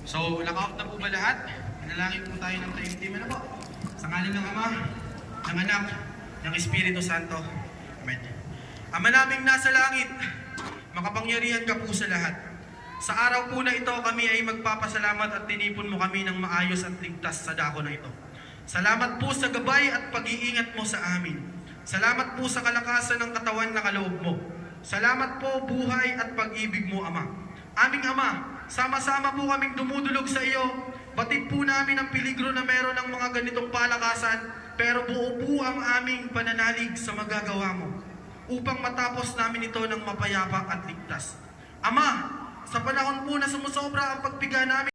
So, naka-off na po ba lahat? Manalangin po tayo ng taimtim. Ano po? Sa ngalan ng Ama, ng Anak, ng Espiritu Santo. Amen. Ama naming nasa langit, makapangyarihan ka po sa lahat. Sa araw po na ito, kami ay magpapasalamat at tinipon mo kami ng maayos at ligtas sa dako na ito. Salamat po sa gabay at pag-iingat mo sa amin. Salamat po sa kalakasan ng katawan na kaloob mo. Salamat po buhay at pag-ibig mo, Ama. Aming Ama, sama-sama po kaming dumudulog sa iyo. Batid po namin ang peligro na meron ng mga ganitong palakasan, pero buo po ang aming pananalig sa magagawa mo upang matapos namin ito ng mapayapa at ligtas. Ama, sa panahon po na sumusobra ang pagpiga namin,